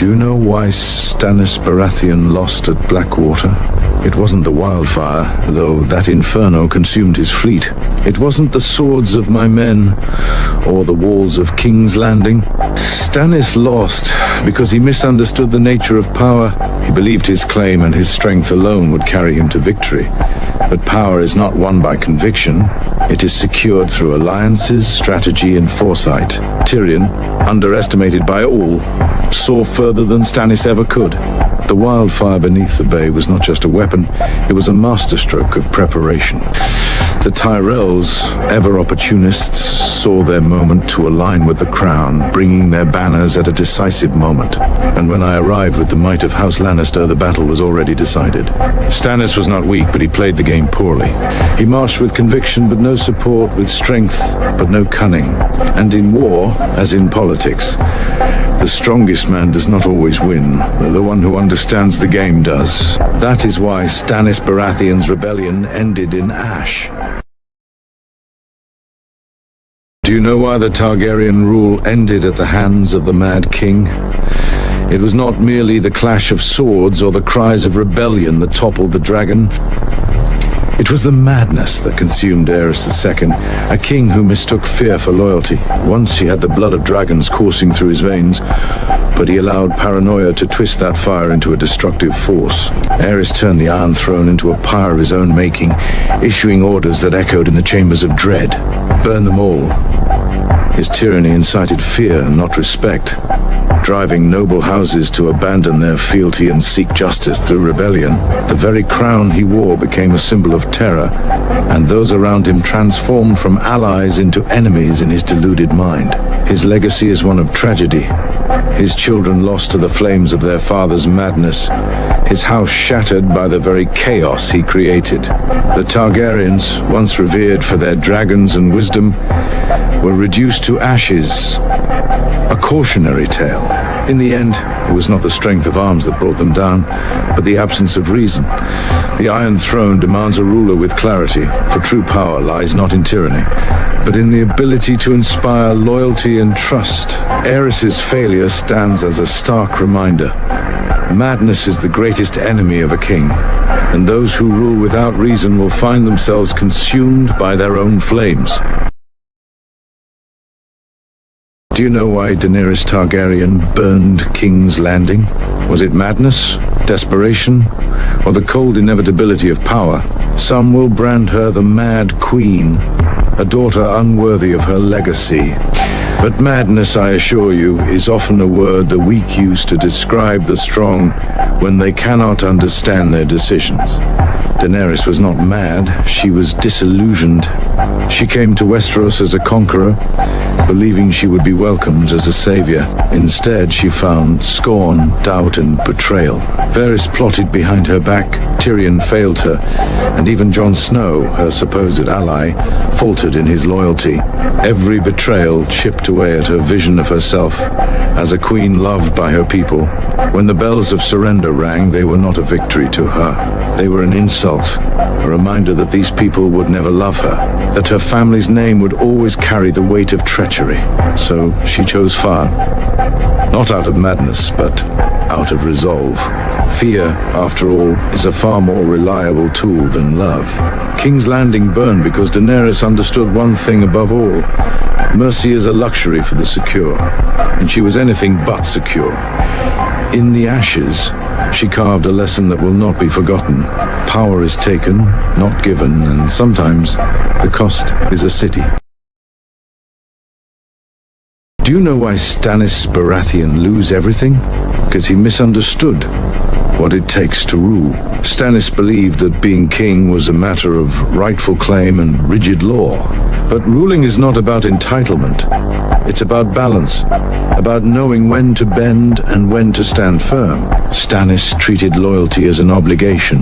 Do you know why Stannis Baratheon lost at Blackwater? It wasn't the wildfire, though that inferno consumed his fleet. It wasn't the swords of my men, or the walls of King's Landing. Stannis lost because he misunderstood the nature of power. He believed his claim and his strength alone would carry him to victory. But power is not won by conviction. It is secured through alliances, strategy, and foresight. Tyrion, underestimated by all, saw further than Stannis ever could. The wildfire beneath the bay was not just a weapon, it was a masterstroke of preparation. The Tyrells, ever opportunists, saw their moment to align with the crown, bringing their banners at a decisive moment. And when I arrived with the might of House Lannister, the battle was already decided. Stannis was not weak, but he played the game poorly. He marched with conviction, but no support, with strength, but no cunning. And in war, as in politics, the strongest man does not always win. The one who understands the game does. That is why Stannis Baratheon's rebellion ended in ash. Do you know why the Targaryen rule ended at the hands of the Mad King? It was not merely the clash of swords or the cries of rebellion that toppled the dragon. It was the madness that consumed Aerys II, a king who mistook fear for loyalty. Once he had the blood of dragons coursing through his veins, but he allowed paranoia to twist that fire into a destructive force. Aerys turned the Iron Throne into a pyre of his own making, issuing orders that echoed in the chambers of dread. Burn them all. His tyranny incited fear, not respect, driving noble houses to abandon their fealty and seek justice through rebellion. The very crown he wore became a symbol of terror, and those around him transformed from allies into enemies in his deluded mind. His legacy is one of tragedy. His children lost to the flames of their father's madness. His house shattered by the very chaos he created. The Targaryens, once revered for their dragons and wisdom, were reduced to ashes. A cautionary tale. In the end, it was not the strength of arms that brought them down, but the absence of reason. The Iron Throne demands a ruler with clarity, for true power lies not in tyranny, but in the ability to inspire loyalty and trust. Aerys' failure stands as a stark reminder. Madness is the greatest enemy of a king, and those who rule without reason will find themselves consumed by their own flames. Do you know why Daenerys Targaryen burned King's Landing? Was it madness, desperation, or the cold inevitability of power? Some will brand her the Mad Queen, a daughter unworthy of her legacy. But madness, I assure you, is often a word the weak use to describe the strong when they cannot understand their decisions. Daenerys was not mad, she was disillusioned. She came to Westeros as a conqueror, believing she would be welcomed as a savior. Instead, she found scorn, doubt, and betrayal. Varys plotted behind her back, Tyrion failed her, and even Jon Snow, her supposed ally, faltered in his loyalty. Every betrayal chipped away at her vision of herself as a queen loved by her people. When the bells of surrender rang, they were not a victory to her. They were an insult, a reminder that these people would never love her, that her family's name would always carry the weight of treachery. So she chose fire. Not out of madness, but out of resolve. Fear, after all, is a far more reliable tool than love. King's Landing burned because Daenerys understood one thing above all. Mercy is a luxury for the secure, and she was anything but secure. In the ashes, she carved a lesson that will not be forgotten. Power is taken, not given, and sometimes the cost is a city. Do you know why Stannis Baratheon lose everything? Because he misunderstood what it takes to rule. Stannis believed that being king was a matter of rightful claim and rigid law. But ruling is not about entitlement. It's about balance, about knowing when to bend and when to stand firm. Stannis treated loyalty as an obligation,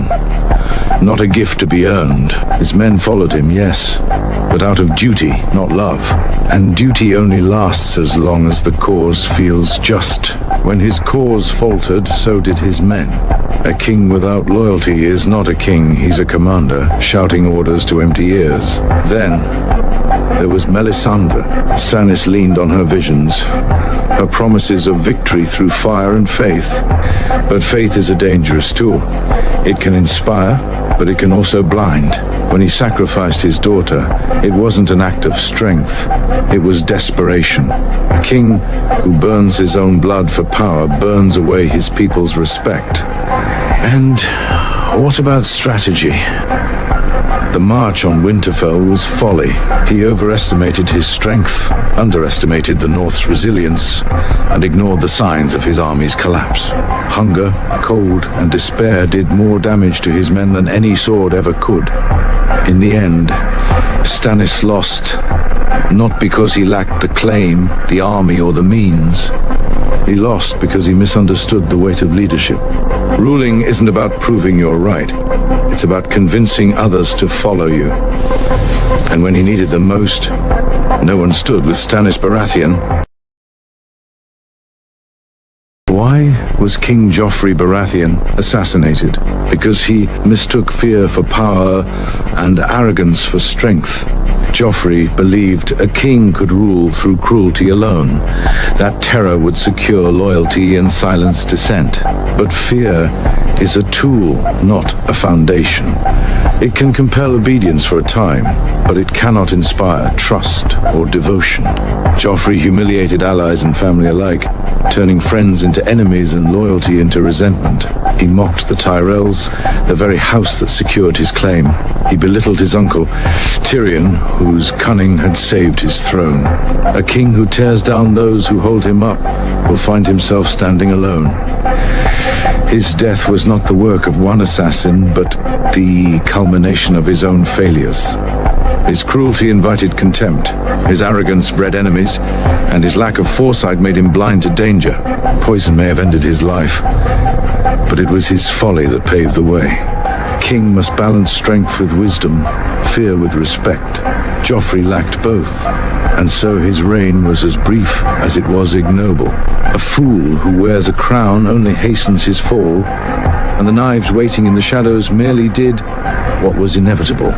not a gift to be earned. His men followed him, yes, but out of duty, not love. And duty only lasts as long as the cause feels just. When his cause faltered, so did his men. A king without loyalty is not a king, he's a commander, shouting orders to empty ears. Then, there was Melisandre. Stannis leaned on her visions. her promises of victory through fire and faith. But faith is a dangerous tool. It can inspire, but it can also blind. When he sacrificed his daughter, it wasn't an act of strength, it was desperation. A king who burns his own blood for power burns away his people's respect. And what about strategy? The march on Winterfell was folly. He overestimated his strength, underestimated the North's resilience, and ignored the signs of his army's collapse. Hunger, cold, and despair did more damage to his men than any sword ever could. In the end, Stannis lost, not because he lacked the claim, the army, or the means. He lost because he misunderstood the weight of leadership. Ruling isn't about proving you're right. It's about convincing others to follow you. And when he needed them most, no one stood with Stannis Baratheon. Why was King Joffrey Baratheon assassinated? Because he mistook fear for power and arrogance for strength. Joffrey believed a king could rule through cruelty alone, that terror would secure loyalty and silence dissent. But fear is a tool, not a foundation. It can compel obedience for a time, but it cannot inspire trust or devotion. Joffrey humiliated allies and family alike, turning friends into enemies and loyalty into resentment. He mocked the Tyrells, the very house that secured his claim. He belittled his uncle, Tyrion, whose cunning had saved his throne. A king who tears down those who hold him up will find himself standing alone. His death was not the work of one assassin, but the culmination of his own failures. His cruelty invited contempt, his arrogance bred enemies, and his lack of foresight made him blind to danger. Poison may have ended his life, but it was his folly that paved the way. A king must balance strength with wisdom, fear with respect. Joffrey lacked both, and so his reign was as brief as it was ignoble. A fool who wears a crown only hastens his fall, and the knives waiting in the shadows merely did what was inevitable.